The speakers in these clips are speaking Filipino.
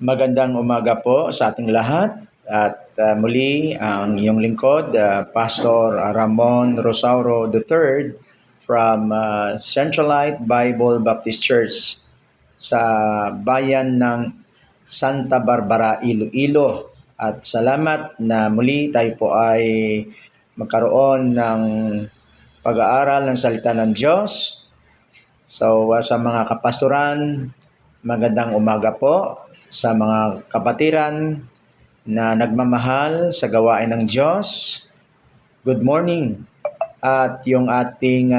Magandang umaga po sa ating lahat at muli ang iyong lingkod, Pastor Ramon Rosauro III from Centralite Bible Baptist Church sa bayan ng Santa Barbara, Iloilo. At salamat na muli tayo po ay magkaroon ng pag-aaral ng salita ng Diyos. So sa mga kapastoran, magandang umaga po sa mga kapatiran na nagmamahal sa gawain ng Diyos. Good morning. At yung ating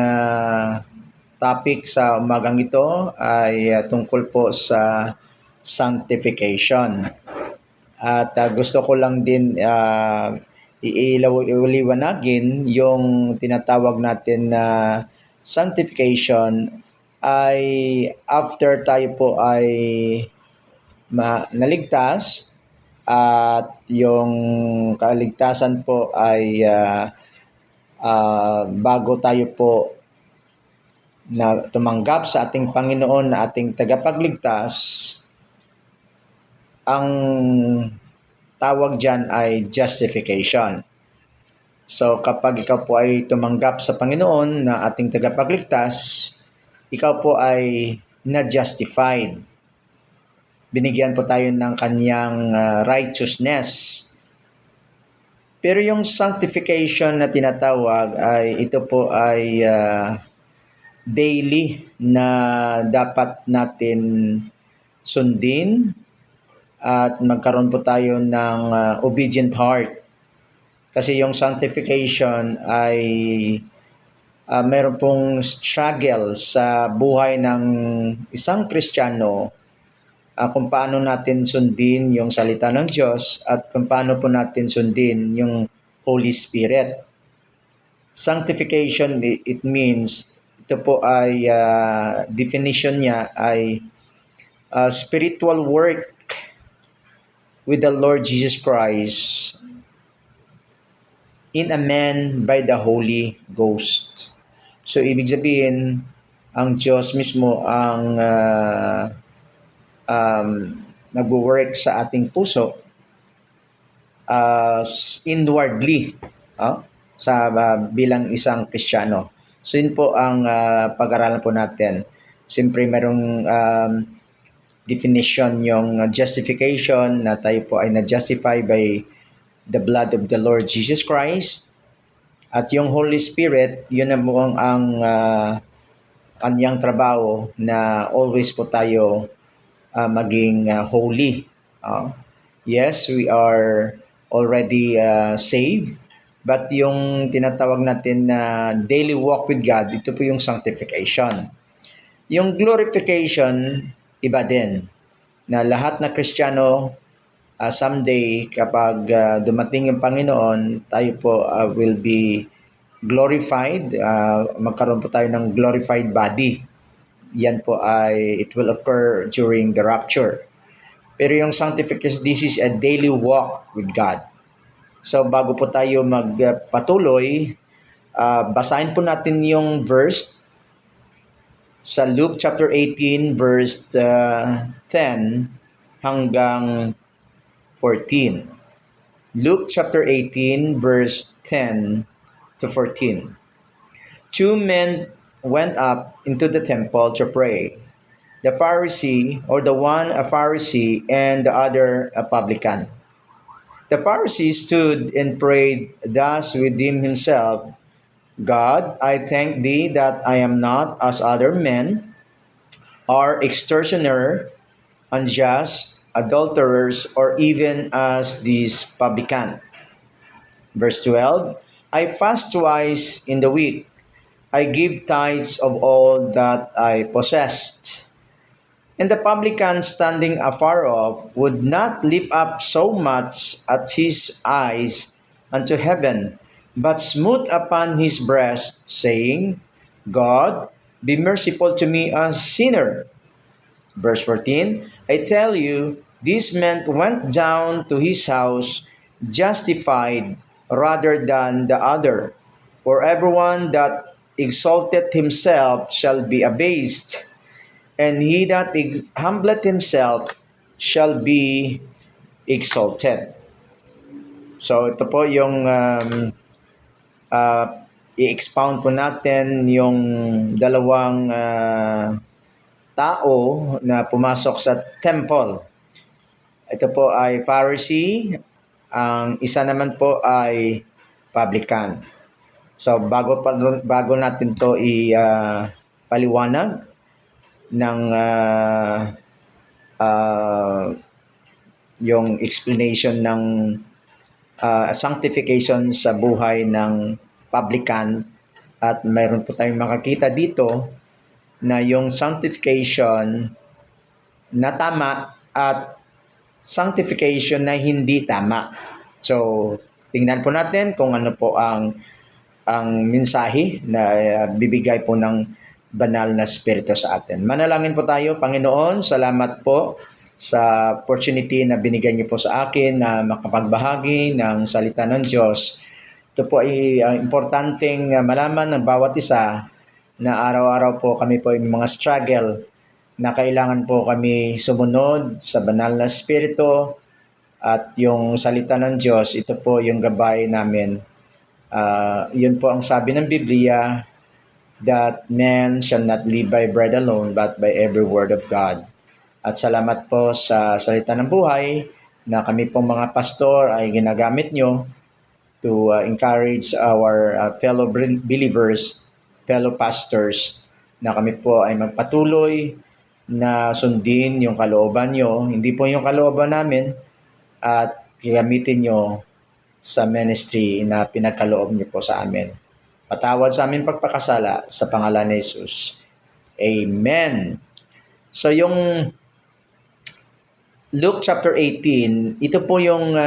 topic sa umagang ito ay tungkol po sa sanctification. At gusto ko lang din iiliwanagin yung tinatawag natin na sanctification ay after tayo po ay naligtas at yung kaligtasan po ay bago tayo po na tumanggap sa ating Panginoon na ating tagapagligtas, ang tawag dyan ay justification. So kapag ikaw po ay tumanggap sa Panginoon na ating tagapagligtas, ikaw po ay na-justified. Binigyan po tayo ng kanyang righteousness. Pero yung sanctification na tinatawag ay ito po ay daily na dapat natin sundin at magkaroon po tayo ng obedient heart. Kasi yung sanctification ay meron pong struggle sa buhay ng isang Kristiyano kung paano natin sundin yung salita ng Diyos at kung paano po natin sundin yung Holy Spirit. Sanctification, it means, ito po ay, definition niya ay spiritual work with the Lord Jesus Christ in a man by the Holy Ghost. So, ibig sabihin, ang Diyos mismo ang nag-work sa ating puso inwardly sa bilang isang Kristiyano. So yun po ang pag-aralan po natin. Siyempre merong definition yung justification na tayo po ay na-justify by the blood of the Lord Jesus Christ. At yung Holy Spirit, yun na po ang kanyang trabaho na always po tayo maging holy. Yes, we are already saved, but yung tinatawag natin na daily walk with God, ito po yung sanctification. Yung glorification, iba din. Na lahat na Kristiyano, someday kapag dumating yung Panginoon, tayo po will be glorified. Magkaroon po tayo ng glorified body. Yan po ay, it will occur during the rapture. Pero yung sanctification, this is a daily walk with God. So bago po tayo magpatuloy, basahin po natin yung verse sa Luke chapter 18 verse 10 hanggang 14. Luke chapter 18 verse 10 to 14. Two men went up into the temple to pray. The Pharisee, or the one a Pharisee, and the other a publican. The Pharisee stood and prayed thus within himself, God, I thank thee that I am not as other men, are extortioner, unjust, adulterers, or even as this publican. Verse 12, I fast twice in the week. I give tithes of all that I possessed. And the publican, standing afar off, would not lift up so much at his eyes unto heaven, but smote upon his breast, saying, God, be merciful to me, a sinner. Verse 14, I tell you, this man went down to his house justified rather than the other. For everyone that exalteth himself shall be abased, and he that humbleth himself shall be exalted. So ito po yung i-expound po natin yung dalawang tao na pumasok sa temple. Ito po ay Pharisee, ang isa naman po ay publican. So bago natin to paliwanag ng yung explanation ng sanctification sa buhay ng publican, at mayroon po tayong makakita dito na yung sanctification na tama at sanctification na hindi tama. So, tingnan po natin kung ano po ang mensahe na bibigay po ng banal na Espiritu sa atin. Manalangin po tayo. Panginoon, salamat po sa opportunity na binigyan niyo po sa akin na makapagbahagi ng salita ng Diyos. Ito po ay importanteng malaman ng bawat isa na araw-araw po kami po ay mga struggle na kailangan po kami sumunod sa banal na Espiritu, at yung salita ng Diyos, ito po yung gabay namin. Yun po ang sabi ng Biblia, that man shall not live by bread alone, but by every word of God. At salamat po sa salita ng buhay na kami pong mga pastor ay ginagamit nyo to encourage our fellow believers, fellow pastors, na kami po ay magpatuloy na sundin yung kalooban nyo, hindi po yung kalooban namin, at gamitin nyo sa ministry na pinagkaloob nyo po sa amin. Patawad sa aming pagpakasala sa pangalan ni Jesus. Amen. So yung Luke chapter 18, ito po yung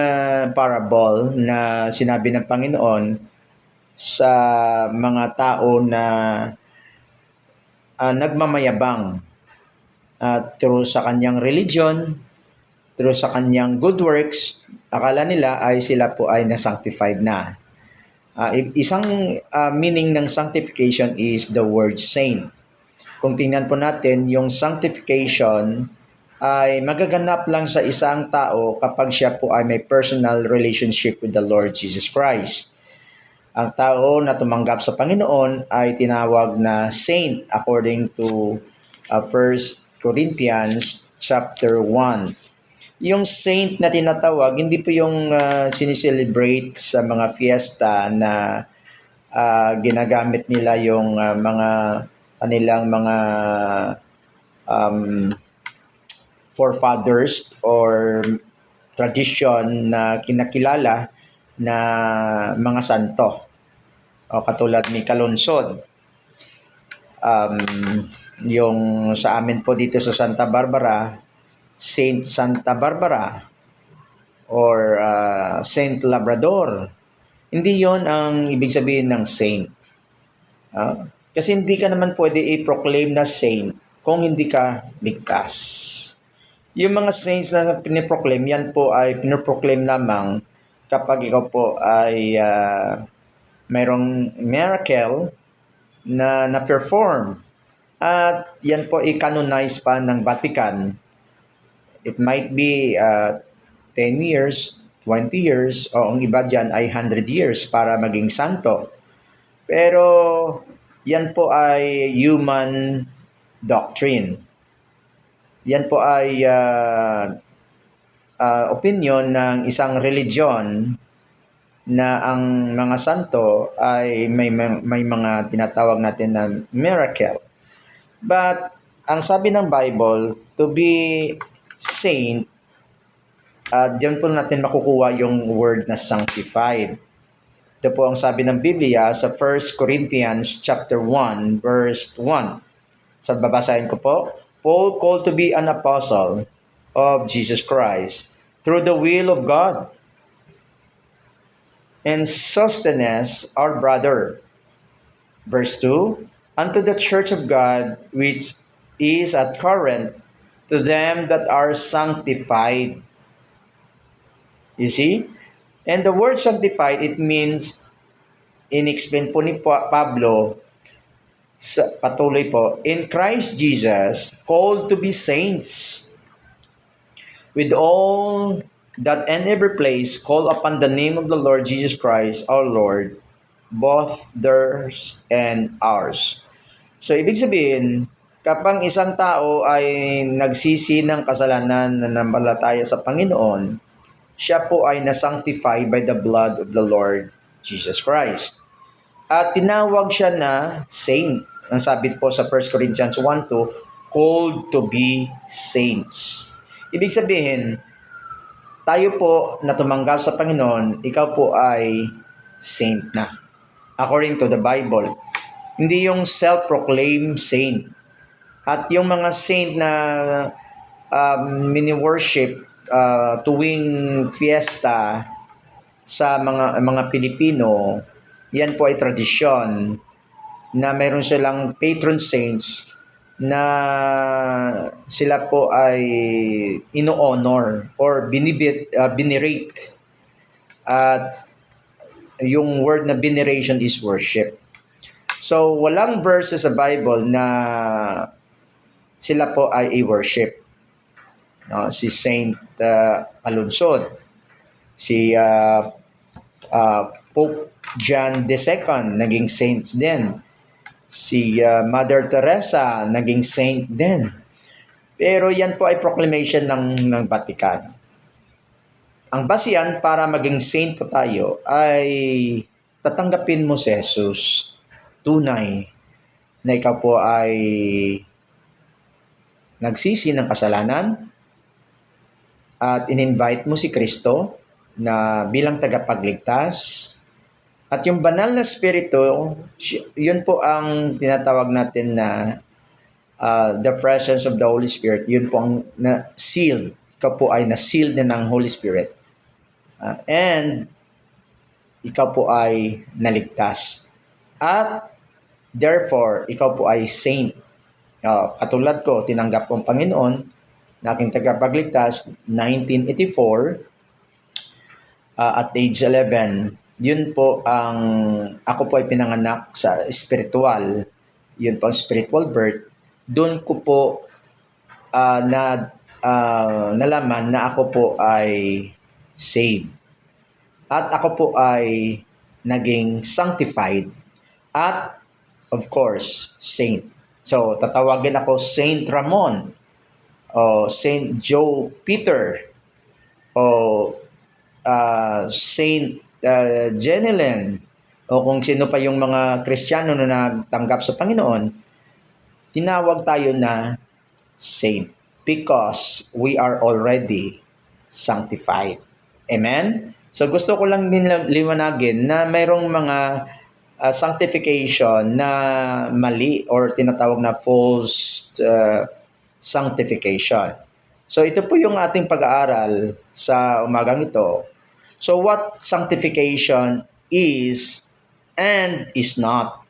parable na sinabi ng Panginoon sa mga tao na nagmamayabang through sa kanyang religion, through sa kanyang good works. Akala nila ay sila po ay na-sanctified na. Isang meaning ng sanctification is the word saint. Kung tingnan po natin, yung sanctification ay magaganap lang sa isang tao kapag siya po ay may personal relationship with the Lord Jesus Christ. Ang tao na tumanggap sa Panginoon ay tinawag na saint according to 1 Corinthians chapter 1. Yung saint na tinatawag, hindi po yung sinicelebrate sa mga fiesta na ginagamit nila yung mga kanilang mga forefathers or tradition na kinakilala na mga santo. O katulad ni Kalunsod. Yung sa amin po dito sa Santa Barbara, Saint Santa Barbara or Saint Labrador. Hindi yon ang ibig sabihin ng saint. Kasi hindi ka naman pwede i-proclaim na saint kung hindi ka ligtas. Yung mga saints na piniproclaim, yan po ay piniproclaim lamang kapag ikaw po ay mayroong miracle na na-perform. At yan po i-canonize pa ng Vatican. It might be 10 years, 20 years, o ang iba dyan ay 100 years para maging santo. Pero yan po ay human doctrine. Yan po ay opinion ng isang religion na ang mga santo ay may mga tinatawag natin na miracle. But ang sabi ng Bible, to be saint, diyan po natin makukuha yung word na sanctified. Ito po ang sabi ng Biblia sa 1 Corinthians chapter 1 verse 1. So babasahin ko po. Paul, called to be an apostle of Jesus Christ through the will of God, and Sosthenes, our brother. Verse 2, unto the church of God which is at Corinth, to them that are sanctified. You see? And the word sanctified, it means, in-explain po ni Pablo, patuloy po, in Christ Jesus, called to be saints. with all that and every place call upon the name of the Lord Jesus Christ, our Lord, both theirs and ours. So, ibig sabihin, kapag isang tao ay nagsisi ng kasalanan na nanampalataya sa Panginoon, siya po ay nasanctify by the blood of the Lord Jesus Christ. At tinawag siya na saint. Ang sabi po sa 1 Corinthians 1:2, called to be saints. Ibig sabihin, tayo po na tumanggap sa Panginoon, ikaw po ay saint na. According to the Bible. Hindi yung self-proclaimed saint. At yung mga saint na mini-worship tuwing fiesta sa mga Pilipino, yan po ay tradisyon na mayroon silang patron saints na sila po ay ino-honor or venerate. At yung word na veneration is worship. So, walang verses sa Bible na sila po ay i-worship. No, si Saint Alonso, si Pope John II, naging saints din. Si Mother Teresa, naging saint din. Pero yan po ay proclamation ng Vatican. Ang basihan para maging saint po tayo ay tatanggapin mo si Jesus. Tunay na ikaw po ay nagsisi ng kasalanan at in-invite mo si Kristo na bilang tagapagligtas. At yung banal na spirito, yun po ang tinatawag natin na the presence of the Holy Spirit. Yun po ang sealed. Ikaw po ay na-sealed na ng Holy Spirit. And ikaw po ay naligtas. At therefore, ikaw po ay saint. Katulad ko, tinanggap ko ang Panginoon na aking tagapagligtas 1984 at age 11. Yun po ang ako po ay pinanganak sa spiritual. Yun po ang spiritual birth. Doon ko po nalaman na ako po ay saved. At ako po ay naging sanctified at of course, saint. So, tatawagin ako Saint Ramon o Saint Joe Peter o Saint Jenilyn o kung sino pa yung mga Kristiyano na nagtanggap sa Panginoon, tinawag tayo na saint because we are already sanctified. Amen? So gusto ko lang din liwanagin na mayroong mga sanctification na mali or tinatawag na false sanctification. So ito po yung ating pag-aaral sa umagang ito. So what sanctification is and is not.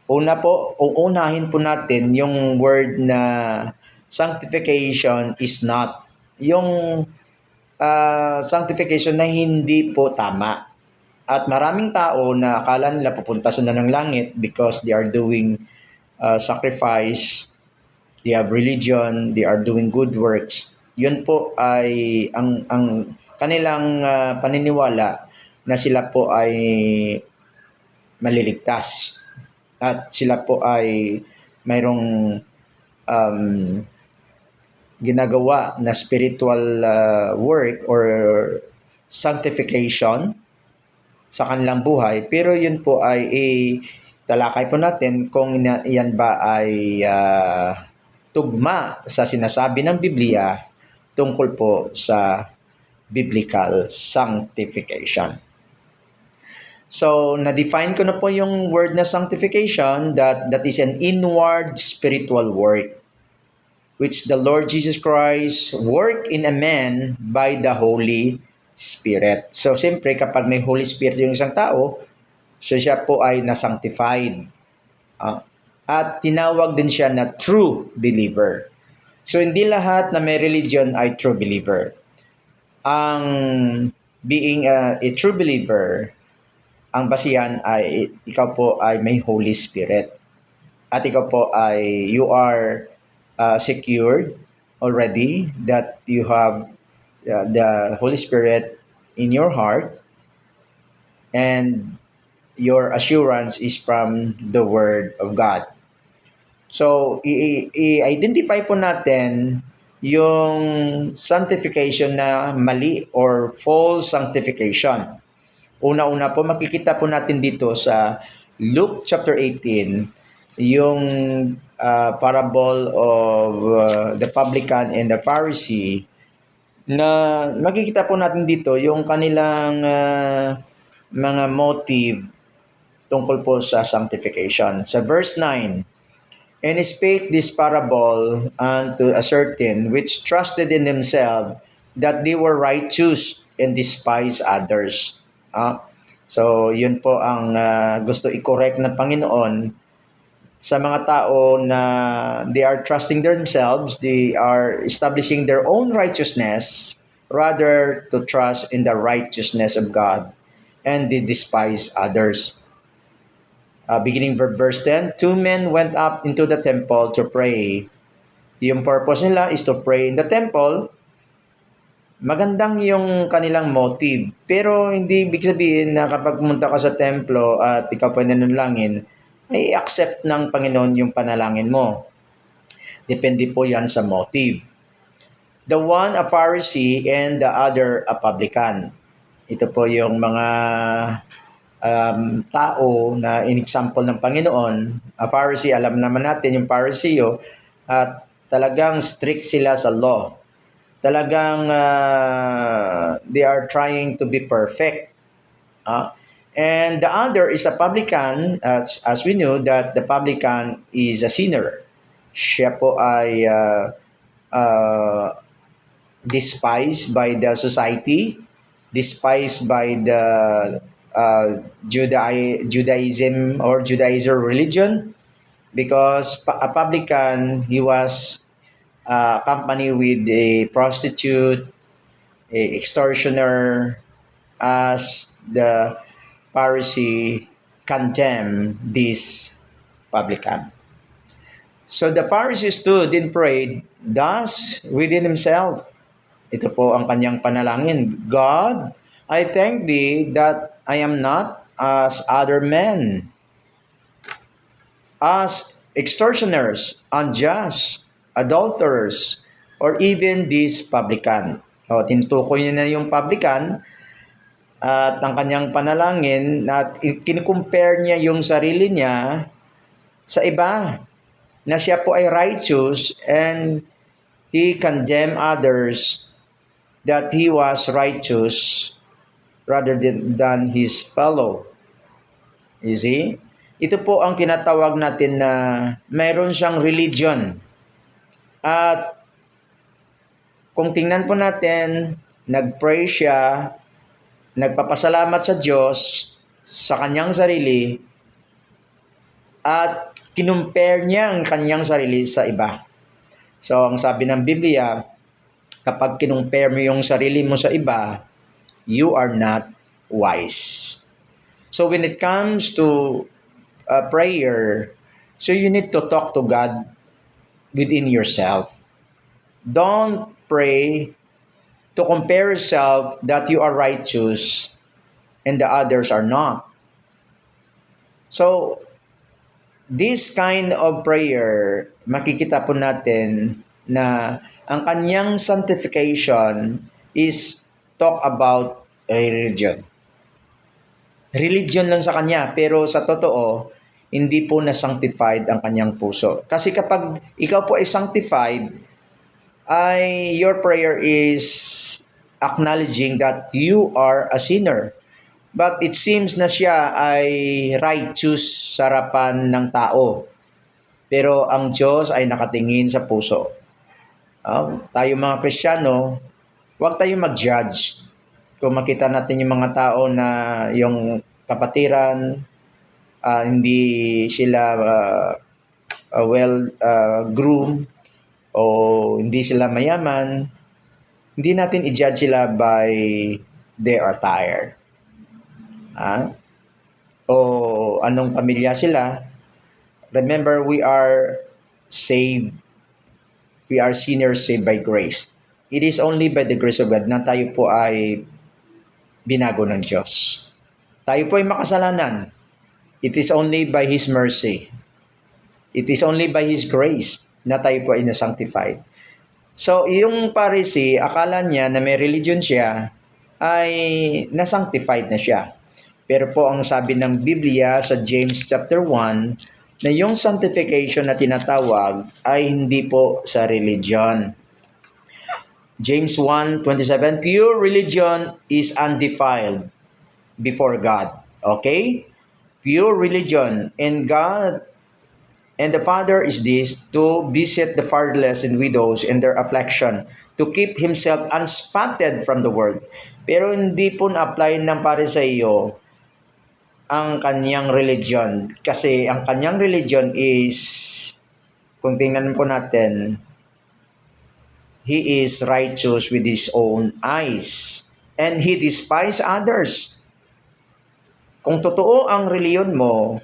Unahin po natin yung word na sanctification is not. Yung sanctification na hindi po tama. At maraming tao na akala nila pupunta sila ng langit because they are doing sacrifice, they have religion, they are doing good works. Yun po ay ang kanilang paniniwala na sila po ay maliligtas. At sila po ay mayroong ginagawa na spiritual work or sanctification sa kanilang buhay. Pero yun po ay talakay po natin kung yan ba ay tugma sa sinasabi ng Biblia tungkol po sa biblical sanctification. So, na-define ko na po yung word na sanctification that is an inward spiritual work which the Lord Jesus Christ work in a man by the Holy Spirit. So, siyempre, kapag may Holy Spirit yung isang tao, so siya po ay na-sanctified. At tinawag din siya na true believer. So, hindi lahat na may religion ay true believer. Ang being a true believer, ang basihan ay ikaw po ay may Holy Spirit. At ikaw po ay you are secured already that you have the Holy Spirit in your heart, and your assurance is from the Word of God. So, i-identify po natin yung sanctification na mali or false sanctification. Una-una po, makikita po natin dito sa Luke chapter 18, yung parable of the publican and the Pharisee, na makikita po natin dito yung kanilang mga motive tungkol po sa sanctification. Sa verse 9, "And he spake this parable unto a certain which trusted in themselves that they were righteous and despised others." So, yun po ang gusto i-correct ng Panginoon sa mga tao na they are trusting themselves, they are establishing their own righteousness rather to trust in the righteousness of God, and they despise others. Beginning verse 10, two men went up into the temple to pray. Yung purpose nila is to pray in the temple. Magandang yung kanilang motive. Pero hindi ibig sabihin na kapag pumunta ka sa templo at ikaw pa nanalangin, ay accept ng Panginoon yung panalangin mo. Depende po yan sa motive. The one a Pharisee and the other a publican. Ito po yung mga tao na in-example ng Panginoon. A Pharisee, alam naman natin yung Phariseo, at talagang strict sila sa law. Talagang they are trying to be perfect. And the other is a publican, as we know that the publican is a sinner. Siya po ay despised by the society, despised by the Judaism or Judaizer religion, because a publican, he was accompanied with a prostitute, a extortioner, as the Pharisee condemned this publican. So the Pharisee stood and prayed thus within himself. Ito po ang kanyang panalangin. God, I thank thee that I am not as other men, as extortioners, unjust, adulterers, or even this publican. Tinutukoy niya na yung publican at ang kanyang panalangin, at kinu-compare niya yung sarili niya sa iba, na siya po ay righteous, and he condemned others that he was righteous rather than his fellow. You see? Ito po ang tinatawag natin na mayroon siyang religion. At kung tingnan po natin, nag-pray siya, nagpapasalamat sa Diyos sa kanyang sarili, at kinumpare niya ang kanyang sarili sa iba. So, ang sabi ng Biblia, kapag kinumpare mo yung sarili mo sa iba, you are not wise. So, when it comes to prayer, so you need to talk to God within yourself. Don't pray to compare yourself that you are righteous and the others are not. So, this kind of prayer, makikita po natin na ang kanyang sanctification is talk about a religion. Religion lang sa kanya, pero sa totoo, hindi po na-sanctified ang kanyang puso. Kasi kapag ikaw po ay sanctified, ay your prayer is acknowledging that you are a sinner. But it seems na siya ay righteous sa harapan ng tao. Pero ang Diyos ay nakatingin sa puso. Tayo mga Kristiyano, huwag tayong mag-judge. Kung makita natin yung mga tao na yung kapatiran, hindi sila well-groomed, o hindi sila mayaman, hindi natin i-judge sila by their attire. O anong pamilya sila. Remember, we are saved we are sinners saved by grace. It is only by the grace of God na tayo po ay binago ng Diyos. Tayo po ay makasalanan. It is only by His mercy. It is only by His grace na tayo po ay nasanctified. So, yung Pharisee, akala niya na may religion siya, ay nasanctified na siya. Pero po ang sabi ng Biblia sa James chapter 1, na yung sanctification na tinatawag ay hindi po sa religion. James 1:27, pure religion is undefiled before God. Okay? Pure religion. And God and the Father is this, to visit the fatherless and widows in their affliction, to keep Himself unspotted from the world. Pero hindi po na-apply ng Pariseo ang kanyang religion. Kasi ang kanyang religion is, kung tingnan po natin, he is righteous with his own eyes. And he despised others. Kung totoo ang reliyon mo,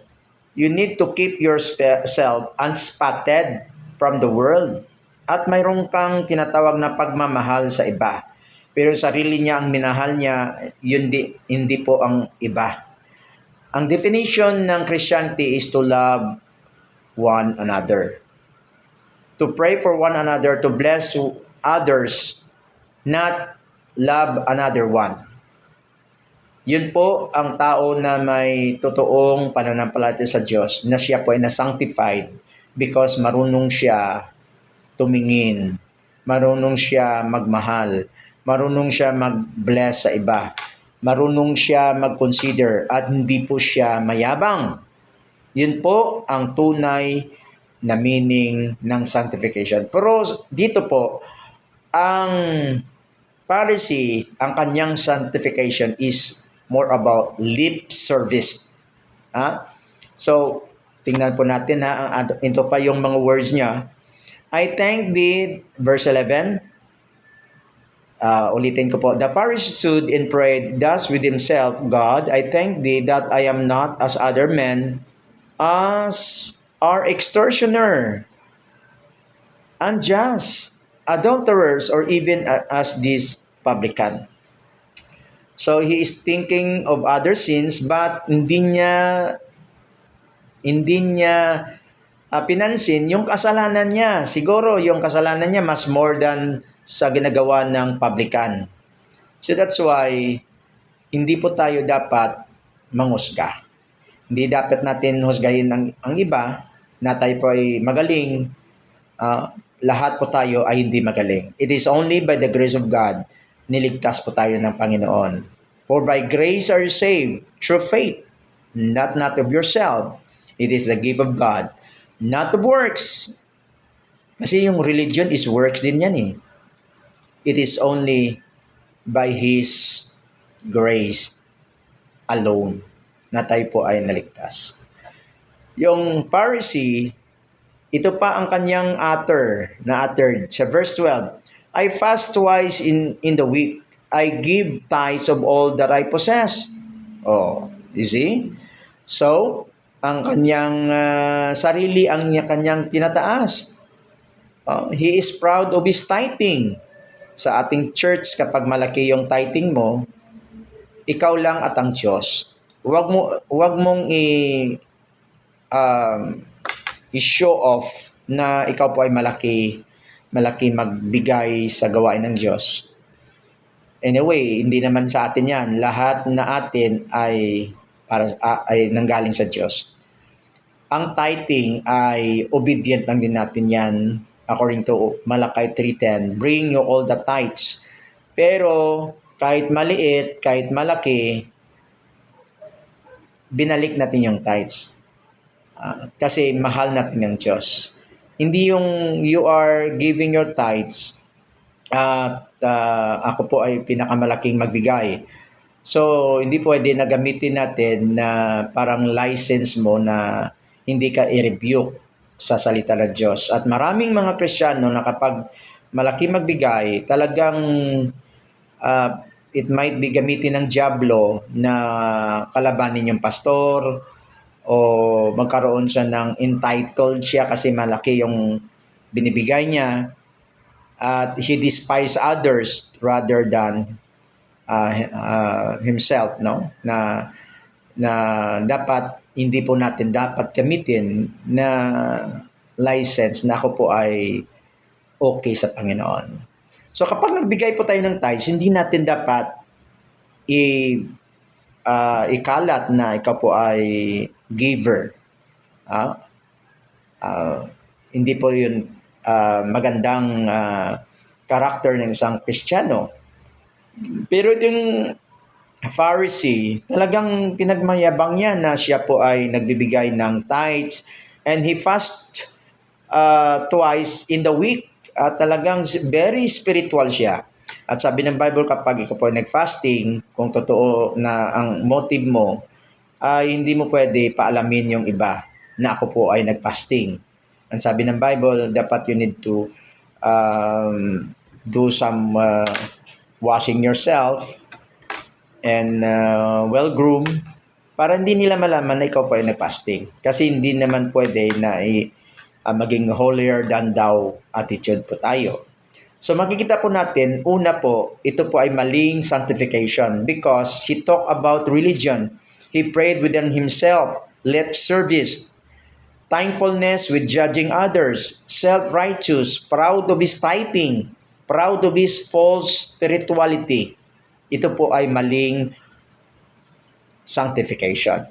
you need to keep yourself unspotted from the world. At mayroon kang tinatawag na pagmamahal sa iba. Pero sarili niya ang minahal niya, yun hindi po ang iba. Ang definition ng Christianity is to love one another. To pray for one another, to bless others, not love another one. Yun po ang tao na may totoong pananampalataya sa Diyos, na siya po ay nasanctified because marunong siya tumingin, marunong siya magmahal, marunong siya mag-bless sa iba, marunong siya mag-consider, at hindi po siya mayabang. Yun po ang tunay na meaning ng sanctification. Pero dito po, ang Pharisee, ang kanyang sanctification is more about lip service. So, tingnan po natin ito pa yung mga words niya. I thank thee, verse 11, ulitin ko po. The Pharisee stood and prayed thus with himself, God, I thank thee that I am not as other men, as are extortioner, unjust, adulterers, or even as this publican. So he is thinking of other sins, but hindi niya pinansin yung kasalanan niya. Siguro yung kasalanan niya mas more than sa ginagawa ng publican. So that's why hindi po tayo dapat mangusga. Hindi dapat natin husgahin ang iba na tayo po ay magaling. Lahat po tayo ay hindi magaling. It is only by the grace of God niligtas po tayo ng Panginoon. For by grace are you saved through faith, not of yourself. It is the gift of God, not of works. Kasi yung religion is works din yan eh. It is only by His grace alone na tayo po ay naligtas. Yung Pharisee, ito pa ang kanyang uttered sa verse 12. I fast twice in the week. I give tithes of all that I possess. Oh, you see? So, ang kanyang sarili ang kanyang tinataas. He is proud of his tithing. Sa ating church, kapag malaki yung tithing mo, ikaw lang at ang Diyos. Huwag mong i-show off na ikaw po ay malaki magbigay sa gawain ng Diyos. Anyway, hindi naman sa atin yan. Lahat na atin ay nanggaling sa Diyos. Ang tithing ay obedient lang din natin yan according to Malakay 3:10. Bring you all the tithes. Pero kahit maliit, kahit malaki, binalik natin yung tithes. Kasi mahal natin ng Diyos. Hindi yung you are giving your tithes at ako po ay pinakamalaking magbigay. So, hindi pwede na gamitin natin na parang license mo na hindi ka i-rebuke sa salita ng Diyos. At maraming mga Kristiyano na kapag malaki magbigay, talagang it might be gamitin ng dyablo na kalabanin yung pastor, o magkaroon siya ng entitled siya kasi malaki yung binibigay niya. at he despised others rather than himself, no? Na dapat hindi po natin dapat gamitin na license na ako po ay okay sa Panginoon. So kapag nagbigay po tayo ng tithes, hindi natin dapat ikalat na ikaw po ay giver. Hindi po yun magandang karakter ng isang Kristiyano. Pero yung Pharisee, talagang pinagmayabang niya na siya po ay nagbibigay ng tithes and he fast twice in the week. Talagang very spiritual siya. At sabi ng Bible, kapag ikaw po ay nag-fasting, kung totoo na ang motive mo, ay hindi mo pwede paalamin yung iba na ako po ay nag-fasting. Ang sabi ng Bible, dapat you need to do some washing yourself and well-groomed para hindi nila malaman na ikaw po ay nag-fasting. Kasi hindi naman pwede na maging holier than thou attitude po tayo. So makikita po natin, una po, ito po ay maling sanctification because he talked about religion. He prayed within himself, lip service, thankfulness with judging others, self-righteous, proud of his typing, proud of his false spirituality. Ito po ay maling sanctification.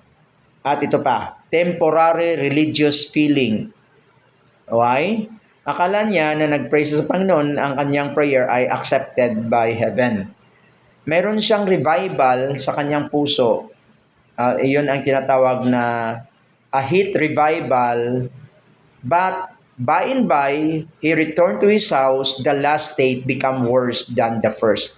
At ito pa, temporary religious feeling. Why? Akala niya na nag-pray sa Panginoon, ang kanyang prayer ay accepted by heaven. Meron siyang revival sa kanyang puso. Iyon ang tinatawag na a heat revival. But by and by, he returned to his house. The last state become worse than the first.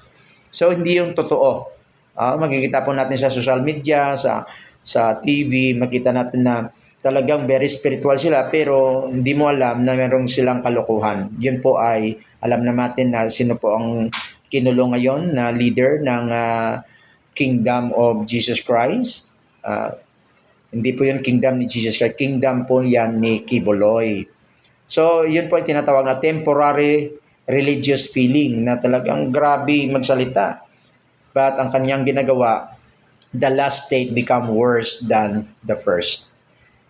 So, hindi yung totoo. Makikita po natin sa social media, sa TV, makita natin na talagang very spiritual sila pero hindi mo alam na meron silang kalokohan. Yun po ay alam na natin na sino po ang kinulong ngayon na leader ng Kingdom of Jesus Christ. Hindi po yun Kingdom ni Jesus Christ. Kingdom po yan ni Kibuloy. So yun po ay tinatawag na temporary religious feeling na talagang grabe magsalita. But ang kanyang ginagawa, the last state become worse than the first.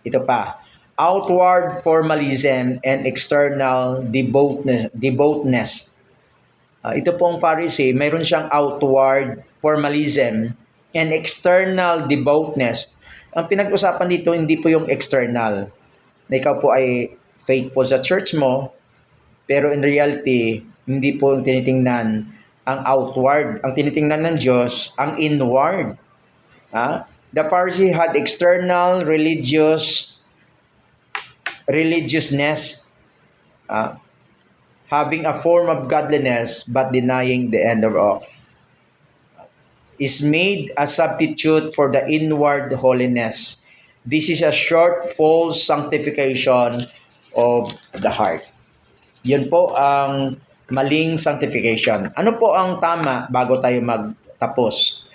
Ito pa, outward formalism and external devoutness. Ito pong Pharisee, mayroon siyang outward formalism and external devoutness. Ang pinag-usapan dito, hindi po yung external. Na ikaw po ay faithful sa church mo, pero in reality, hindi po yung tinitingnan ang outward. Ang tinitingnan ng Diyos, ang inward. The Pharisee had external religiousness, having a form of godliness but denying the end of is made a substitute for the inward holiness. This is a short, false sanctification of the heart. Yun po ang maling sanctification. Ano po ang tama bago tayo magtapos?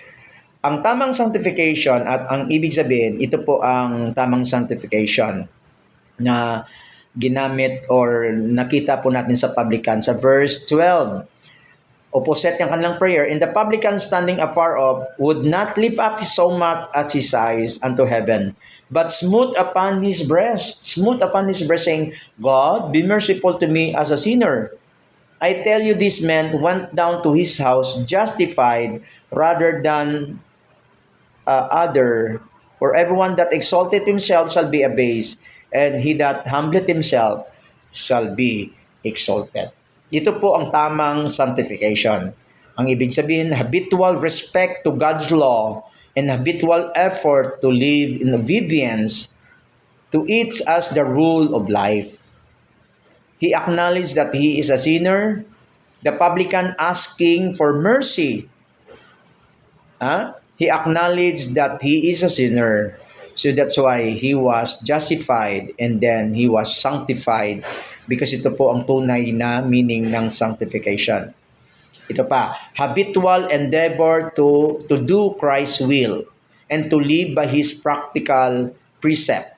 Ang tamang sanctification at ang ibig sabihin, ito po ang tamang sanctification na ginamit or nakita po natin sa publican sa verse 12. Opposite yung kanilang prayer. And the publican standing afar off would not lift up so much at his eyes unto heaven, but smote upon his breast, saying, God, be merciful to me as a sinner. I tell you, this man went down to his house justified rather than other. For everyone that exalted himself shall be abased, and he that humbleth himself shall be exalted. Ito po ang tamang sanctification. Ang ibig sabihin, habitual respect to God's law and habitual effort to live in obedience to it as the rule of life. He acknowledged that he is a sinner. The publican asking for mercy. He acknowledged that he is a sinner. So that's why he was justified and then he was sanctified because ito po ang tunay na meaning ng sanctification. Ito pa, habitual endeavor to do Christ's will and to live by His practical precept.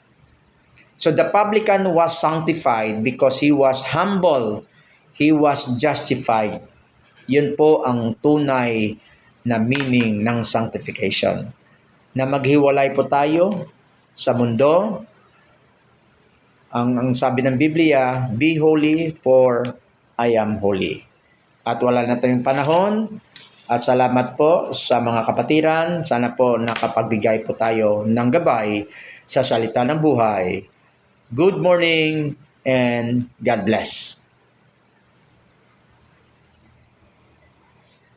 So the publican was sanctified because he was humble. He was justified. Yun po ang tunay na meaning ng sanctification. Na maghiwalay po tayo sa mundo. Ang sabi ng Biblia, be holy for I am holy. At wala na tayong panahon. At salamat po sa mga kapatiran. Sana po nakapagbigay po tayo ng gabay sa salita ng buhay. Good morning and God bless.